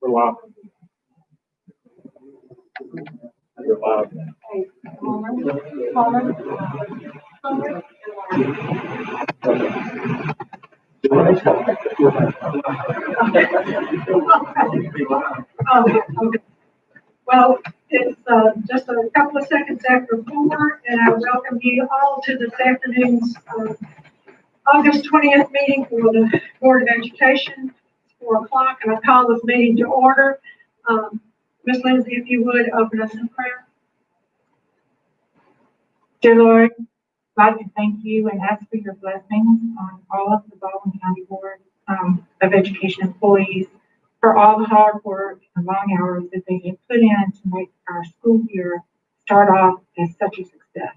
We're live. We're live. Well, it's just a couple of seconds after 4, and I welcome you all to this afternoon's August 20th meeting for the Board of Education. It's 4 o'clock, and I call this meeting to order. Ms. Lindsay, if you would, open us in prayer. Dear Lord, I'd like to thank you and ask for your blessings on all of the Baldwin County Board of Education employees for all the hard work and long hours that they have put in to make our school year start off as such a success.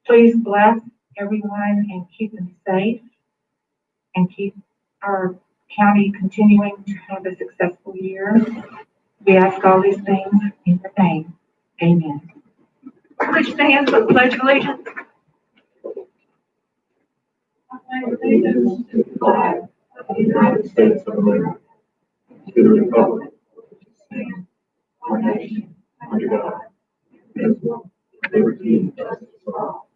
Please bless everyone and keep them safe and keep our county continuing to have a successful year. We ask all these things in your name. Amen. Please stand for the Pledge of Allegiance. I pledge allegiance to the flag of the United States of America, to the republic which stands one nation under God, indivisible, with liberty and justice for all.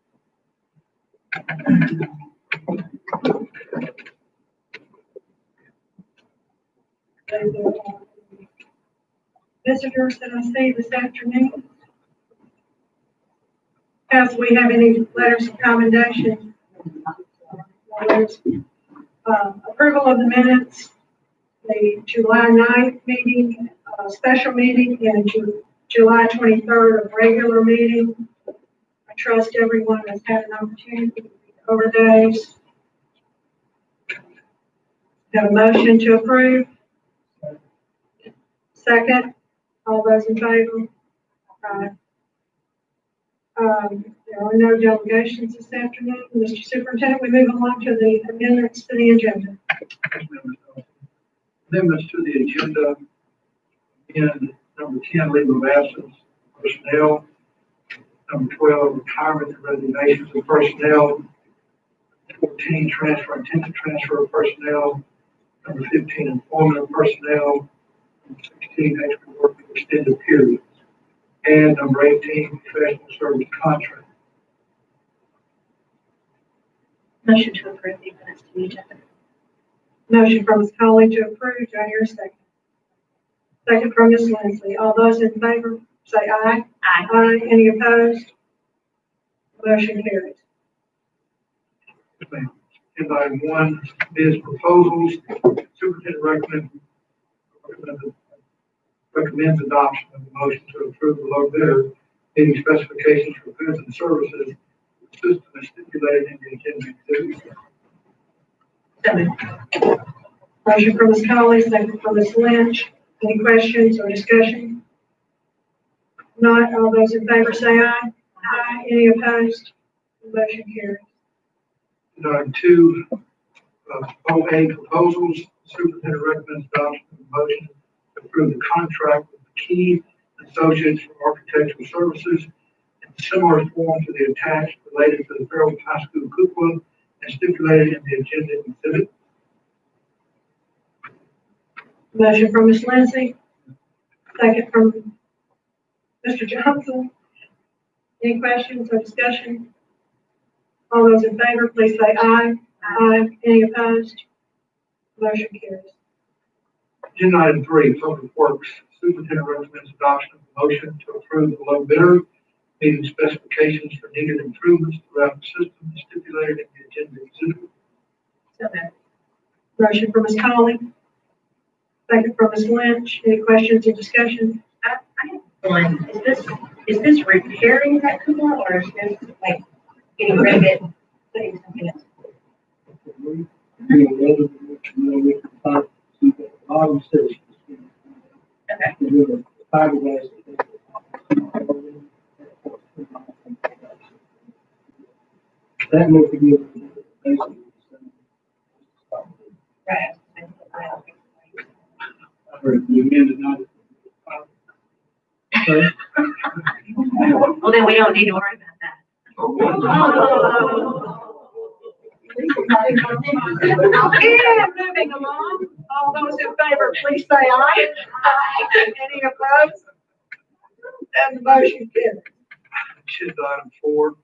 Visitors that I see this afternoon. As we have any letters of commendation, approval of the minutes, the July 9th meeting, special meeting, and July 23rd of regular meeting. I trust everyone has had an opportunity to read over those. Have a motion to approve. Second, all those in favor? Aye. There are no delegations this afternoon. Mr. Superintendent, we move along to the amendments to the agenda. Amendments to the agenda. In number 10, leave of absence personnel. Number 12, retirement and resignations of personnel. 14, transfer, intended transfer of personnel. Number 15, employment of personnel. Number 16, extra work for extended periods. And number 18, professional service contract. Motion to approve the minutes to the agenda. Motion from Ms. Colley to approve. Do I hear a second? Second from Ms. Lindsay. All those in favor, say aye. Aye. Aye. Any opposed? Motion carries. And item 1, bids proposals. Superintendent recommends adoption of the motion to approve the low bidder meeting specifications for goods and services. The system is stipulated in the agenda exhibit. So moved. Motion from Ms. Colley, second from Ms. Lynch. Any questions or discussion? Not, all those in favor say aye. Aye. Any opposed? Motion carries. And item 2, OA proposals. Superintendent recommends adoption of the motion to approve the contract with Key Associates for Architectural Services in similar form to the attached related to the Fairfield High School cupola and stipulated in the agenda exhibit. Motion from Ms. Lindsay, second from Mr. Johnson. Any questions or discussion? All those in favor, please say aye. Aye. Any opposed? Motion carries. Agenda item 3, Public Works. Superintendent recommends adoption of the motion to approve the low bidder meeting specifications for needed improvements throughout the system as stipulated in the agenda exhibit. So moved. Motion from Ms. Colley, second from Ms. Lynch. Any questions or discussion? I have one. Is this repairing that cupola or is this like getting rid of it, putting something else? Okay. That may be basically Right. I heard the amended not. Sorry? Well, then we don't need to worry about that. Okay, moving along. All those in favor, please say aye. Aye. Any opposed? And the motion carries. Agenda item 4,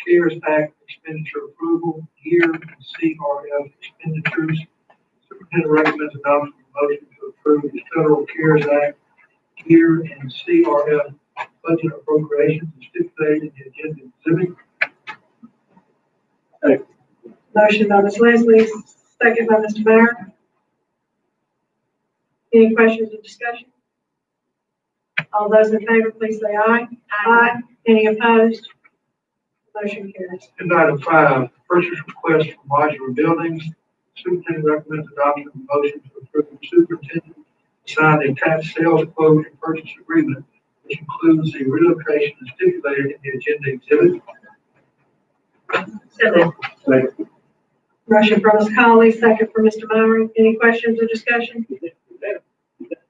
CARES Act expenditure approval, year and CRF expenditures. Superintendent recommends adoption of a motion to approve the federal CARES Act year and CRF budget appropriations as stipulated in the agenda exhibit. Motion by Ms. Leslie, second by Mr. Mayor. Any questions or discussion? All those in favor, please say aye. Aye. Any opposed? Motion carries. Agenda item 5, purchase request for modular buildings. Superintendent recommends adoption of a motion to approve the superintendent to sign the attached sales quote and purchase agreement, which includes the relocation as stipulated in the agenda exhibit. Second. Motion from Ms. Conley, second from Mr. Meyer. Any questions or discussion? Is that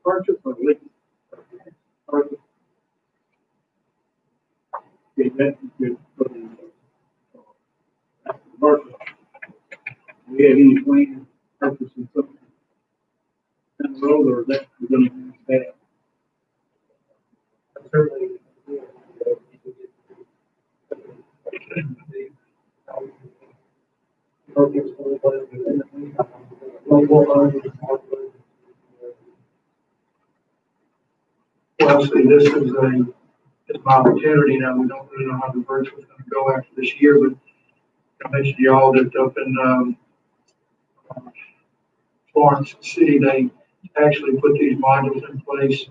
purchase or lease? Purchase. Okay, that's good. Purchase. Do we have any plan purchasing something down the road, or is that we're gonna use that? Certainly. Well, see, this is an opportunity now. We don't really know how the virtual is going to go after this year, but I mentioned to y'all that up in Florence City, they actually put these modules in place.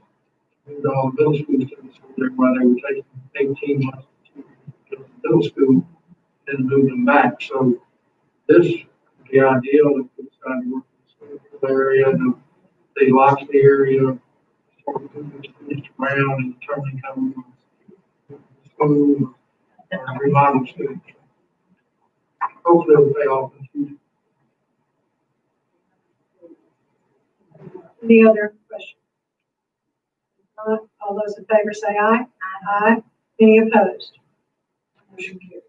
Moved all the middle schools to the school while they were taking 18 months to middle school, then moved them back. So this is the ideal. If it's going to work in the school area, they locked the area. Around and determining how we want to school or remodel school. Hopefully it'll pay off in the future. Any other questions? Not all those in favor say aye. Aye. Any opposed? Motion carries.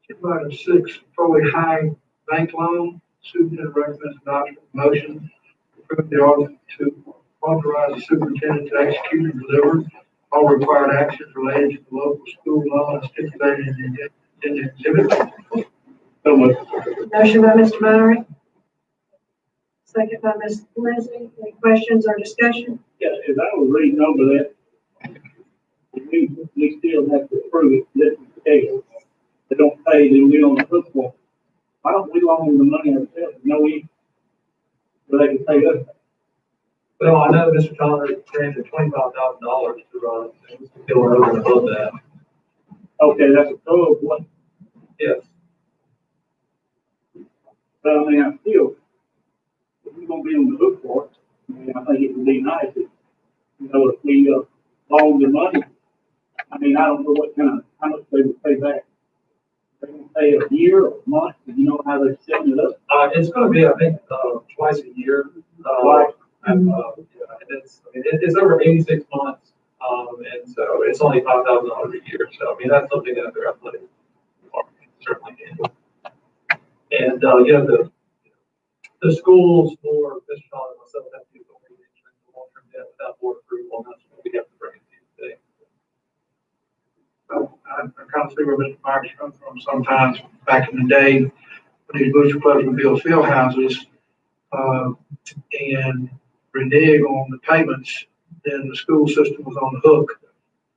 Agenda item 6, Foley High Bank Loan. Superintendent recommends adoption of motion to approve the order to authorize the superintendent to execute and deliver all required actions related to the local school law as stipulated in the exhibit. So much. Motion by Mr. Meyer. Second by Ms. Leslie. Any questions or discussion? Yeah, as I was reading over that, we still have to approve it, that's the case. They don't pay, then we on the hook for it. Why don't we loan the money ourselves? No, but they can pay us. Well, I know Mr. Connor granted $25,000 to run, and we still are over and above that. Okay, that's a total of what, Yes. but I mean, I still, if we're gonna be on the hook for it, I mean, I think it would be nice if, if we, loan the money. I mean, I don't know what kind of, how much they would pay back. They can pay a year or a month, you know how they're setting it up. It's going to be, I think, twice a year. Right. And, it's over 86 months, and so it's only $5,000 a year. So, I mean, that's something that their athletic department can certainly handle. And, the schools, or Mr. Collins and myself, have to go into long-term debt without board approval, and that's what we have to bring it to you today. I kind of see where Mr. Myers comes from. Sometimes back in the day, when these butcher clubs would build field houses, and renege on the payments, then the school system was on the hook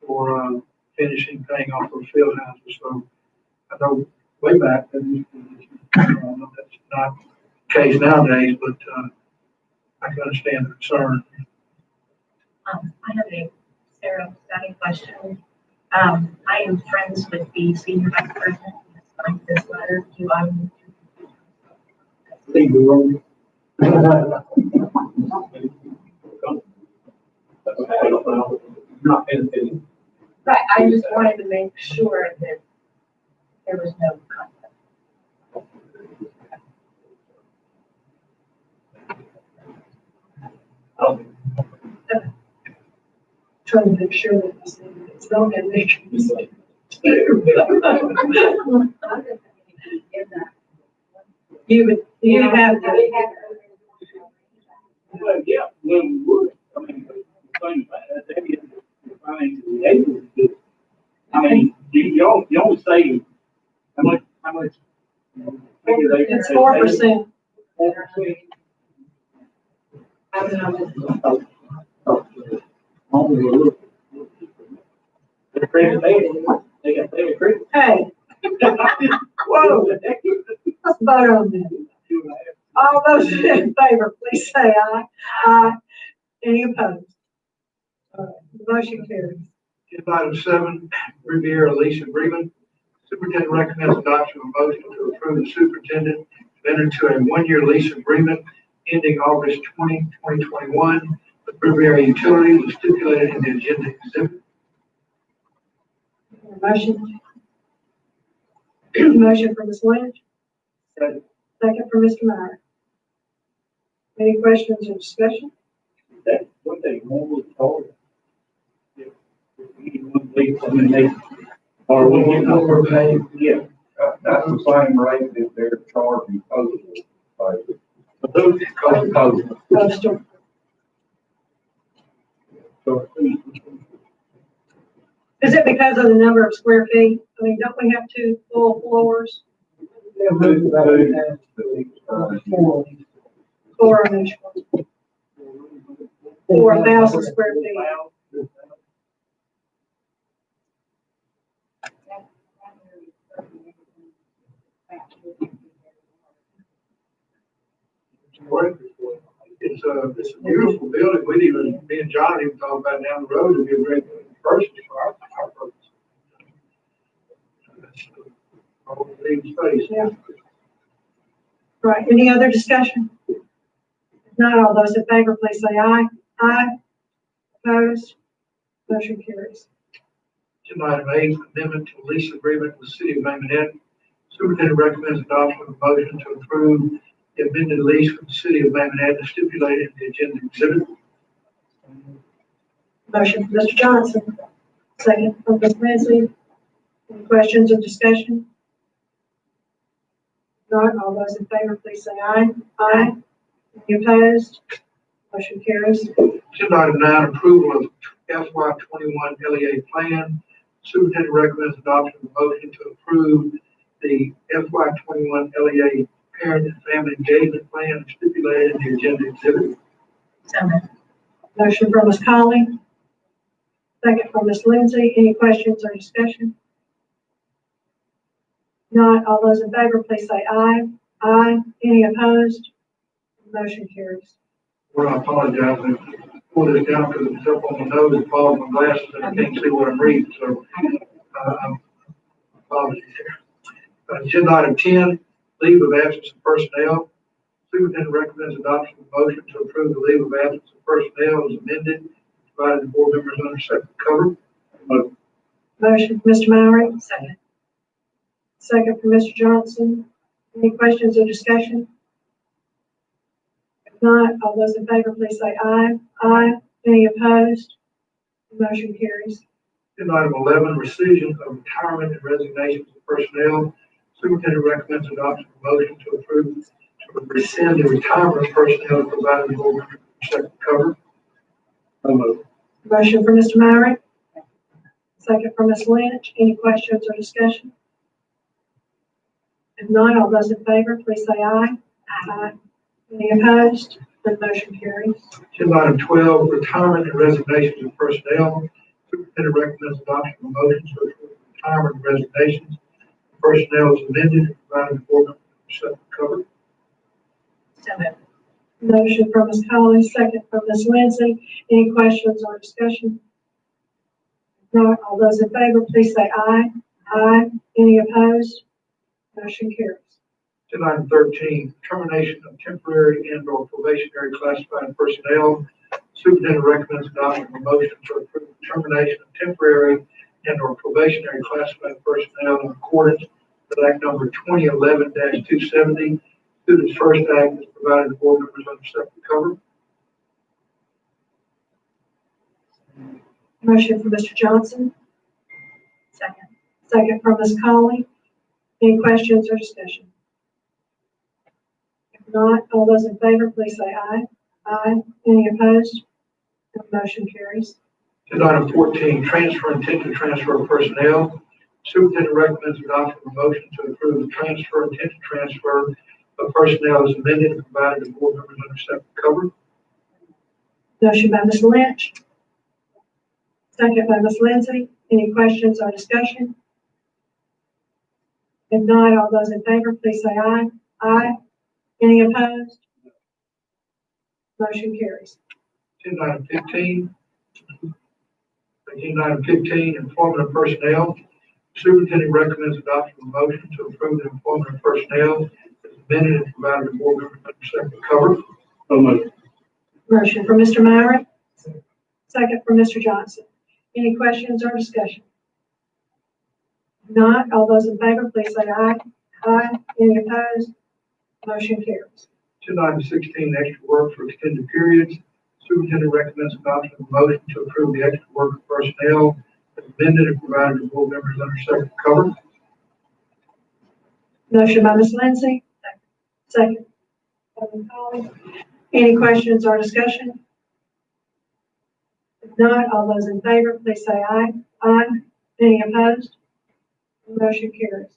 for finishing paying off those field houses. So I know way back that that's not the case nowadays, but I can understand the concern. I have a Sarah Scotty question. I am friends with the senior vice president who signed this letter. Do I need to? Leave the room. Not anything. Right, I just wanted to make sure that there was no conflict. Trying to make sure that it's not going to make a mistake. You would have to. paying, how much? It's 4%. 4%. I don't know. They're credit, they got their credit. Hey, whoa, let's vote on this. All those in favor, please say aye. Aye. Any opposed? All right, the motion carries. Agenda item 7, Riviera Lease Agreement. Superintendent recommends adoption of a motion to approve the superintendent to enter into a 1-year lease agreement ending August 20, 2021 with Riviera Utilities as stipulated in the agenda exhibit. Motion. Motion for Ms. Lynch. Second. Second for Mr. Meyer. Any questions or discussion? That's what they normally call it. Anyone leaves, I mean, they, or we get what we're paying, yeah. That's the same rate that they're charging postal. But those cost postal. Postal. So, Is it because of the number of square feet? I mean, don't we have 2 full floors? 4 on each one. 4,000 square feet. It's a beautiful building. We'd even, me and John even talked about down the road, it'd be a great person for our purpose. All we need space. Yeah. Right, any other discussion? If not, all those in favor, please say aye. Aye. Opposed? Motion carries. Agenda item 8, amendment to lease agreement with the city of Bay Minette. Superintendent recommends adoption of a motion to approve the amended lease with the city of Bay Minette as stipulated in the agenda exhibit. Motion for Mr. Johnson. Second from Ms. Lindsay. Any questions or discussion? If not, all those in favor, please say aye. Aye. Any opposed? Motion carries. Agenda item 9, approval of FY21 LEA plan. Superintendent recommends adoption of a motion to approve the FY21 LEA parent and family engagement plan as stipulated in the agenda exhibit. So moved. Motion from Ms. Colley. Second from Ms. Lindsay. Any questions or discussion? If not, all those in favor, please say aye. Aye. Any opposed? Motion carries. Well, I apologize. I pulled this down because it's up on my nose and fogged my glasses and I can't see what I'm reading. So, apologies here. Agenda item 10, leave of absence of personnel. Superintendent recommends adoption of a motion to approve the leave of absence of personnel as amended, provided the board members understand the cover. Motion from Mr. Mowry. Second. Second from Mr. Johnson. Any questions or discussion? If not, all those in favor, please say aye. Aye. Any opposed? Motion carries. Agenda item 11, rescission of retirement and resignations of personnel. Superintendent recommends adoption of a motion to approve to rescind the retirement of personnel, provided the board members understand the cover. Motion for Mr. Mowry. Second from Ms. Lynch. Any questions or discussion? If not, all those in favor, please say aye. Aye. Any opposed? The motion carries. Agenda item 12, retirement and resignations of personnel. Superintendent recommends adoption of a motion to approve retirement and resignations of personnel as amended, provided the board members understand the cover. So moved. Motion from Ms. Colley, second from Ms. Lindsay. Any questions or discussion? If not, all those in favor, please say aye. Aye. Any opposed? Motion carries. Agenda item 13, termination of temporary and or probationary classified personnel. Superintendent recommends adoption of a motion to approve the termination of temporary and or probationary classified personnel in accordance with Act number 2011-270. Students First Act is provided the board members understand the cover. Motion for Mr. Johnson, Second. second from Ms. Colley. Any questions or discussion? If not, all those in favor, please say aye. Aye. Any opposed? The motion carries. Agenda item 14, transfer intent to transfer of personnel. Superintendent recommends adoption of a motion to approve the transfer, intent to transfer of personnel as amended and provided to board members under separate cover. Motion by Ms. Lynch. Second by Ms. Lindsay. Any questions or discussion? If not, all those in favor, please say aye. Aye. Any opposed? Motion carries. Agenda item 15. Agenda item 15, employment of personnel. Superintendent recommends adoption of a motion to approve the employment of personnel as amended and provided to board members under separate cover. So moved. Motion for Mr. Myrie. Second for Mr. Johnson. Any questions or discussion? If not, all those in favor, please say aye. Aye. Any opposed? Motion carries. Agenda item 16, extra work for extended periods. Superintendent recommends adoption of a motion to approve the extra work of personnel as amended and provided to board members under separate cover. Motion by Ms. Lindsay. Second. by Ms. Collins. Any questions or discussion? If not, all those in favor, please say aye. Aye. Any opposed? Motion carries.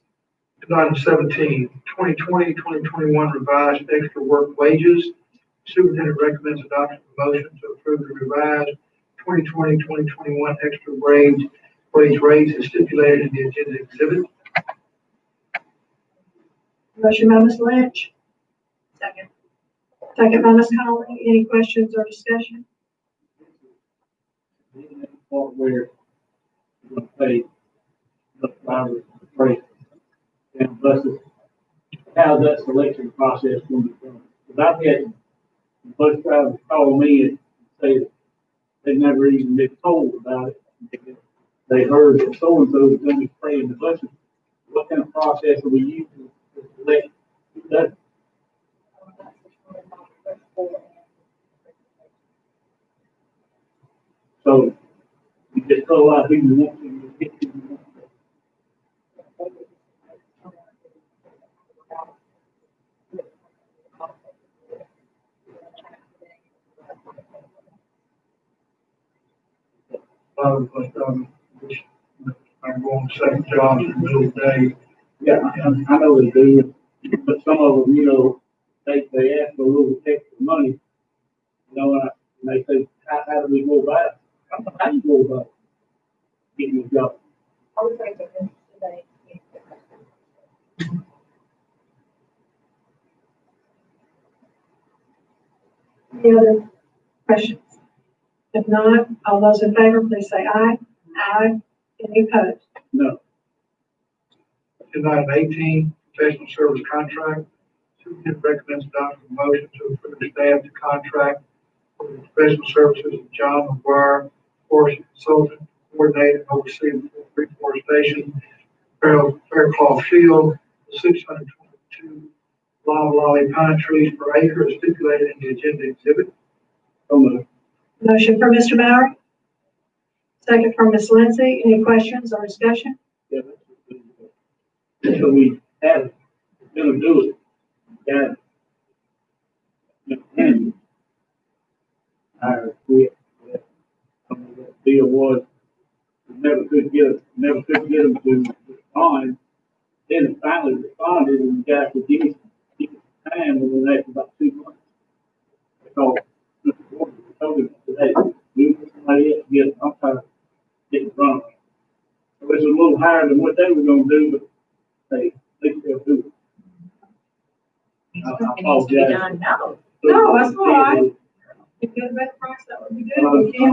Agenda item 17, 2020-2021 revised extra work wages. Superintendent recommends adoption of a motion to approve the revised 2020-2021 extra wage rates as stipulated in the agenda exhibit. Motion by Ms. Lynch. Second. Second by Ms. Collins. Any questions or discussion? Part where we're going to pay the driver rate and buses. How's that selection process going to be done? Because I've had bus drivers call me and say that they've never even been told about it. They heard that so-and-so is going to be paying the buses. What kind of process are we using to select that? So you just throw out who you want to get who you want to. I'm going second jobs in the middle of the day. Yeah, I know they do, but some of them, they ask for a little extra money, and they say, how do we go about it? How do you go about getting a job? Any other questions? If not, all those in favor, please say aye. Aye. Any opposed? No. Agenda item 18, professional service contract. Superintendent recommends adoption of a motion to approve the staff to contract for the professional services of John McGuire, forest consultant, coordinate and oversee the reforestation, Faircloth Field, 622 loblolly pine trees per acre as stipulated in the agenda exhibit. So moved. Motion for Mr. Myrie. Second from Ms. Lindsay. Any questions or discussion? Yeah, so we have, gonna do it. Yeah. And I quit. The deal was, we never could get them to respond. Then it finally responded and the guy could give me time within the next about 2 months. So, Mr. Gordon told him today, move somebody else, get, I'm trying to get in front of me. So it's a little higher than what they were gonna do, but they still do it. I It needs to be apologize. done now. No, that's all right. If you get a better price, that would be good. We can.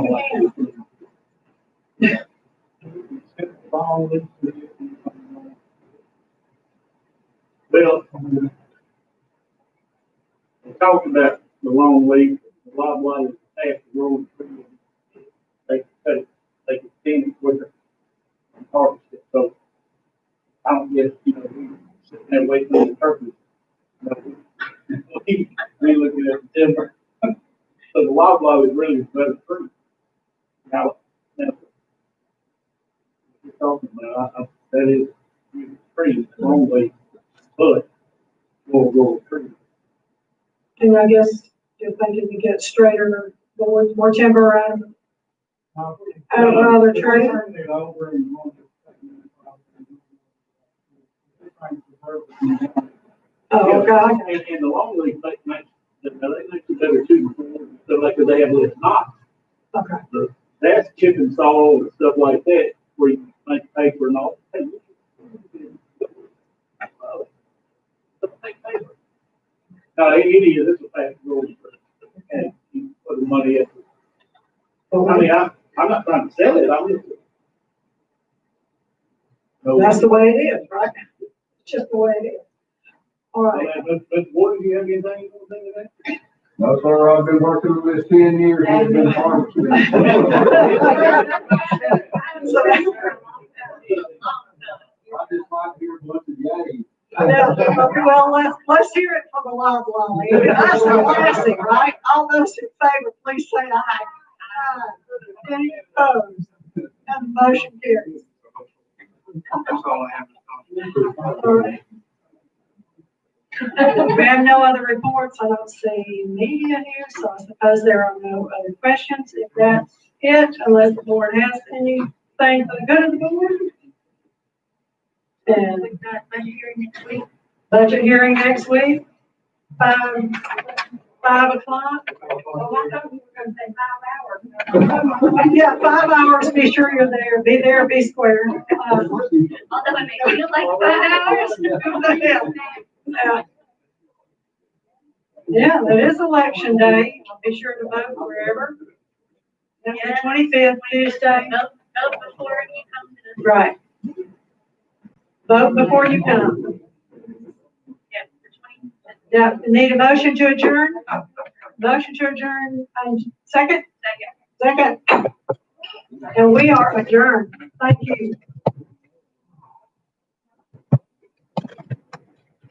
Well, we talked about the long week, a lot of water past the road. They could extend it with the harvest it. So I don't guess, we sitting there waiting for the turkey. We looking at the timber. So the wildlife is really better tree. Now, we're talking about, that is tree, long way, but we'll tree. And I guess you're thinking to get straighter boards, more timber out of other tree. Turn it over and Oh, God. And the long lease makes it better too, so like, cause they have less knots. Okay. That's chip and saw and stuff like that, where you make paper and all. It is, it's a fast growing, and you put the money in. I mean, I'm not trying to sell it, I'm just. That's the way it is, right? It's just the way it is. All right. But what, do you have anything you want to think of that? No, sir, I've been working on this 10 years, and it's been hard to me. So, I just like to hear a bunch of yays. yeah, well, let's hear it from the loud line. That's the classic, right? All those in favor, please say aye. Aye. Any opposed? And the motion carries. That's all I have to talk. All right. We have no other reports. I don't see media here, so I suppose there are no other questions. If that's it, unless the board has anything for the good of the board. And We've got budget hearing next week. budget hearing next week, 5 o'clock. Oh, I thought you were gonna say 5 hours. Yeah, 5 hours. Be sure you're there. Be there, be square. Although it may feel like 5 hours. Yeah, it is election day. Be sure to vote wherever. That's the 25th, Tuesday. Vote before you come to the. Right. Vote before you come. Yeah, the 20th. Yeah, need a motion to adjourn? Motion to adjourn, second? Second. And we are adjourned. Thank you.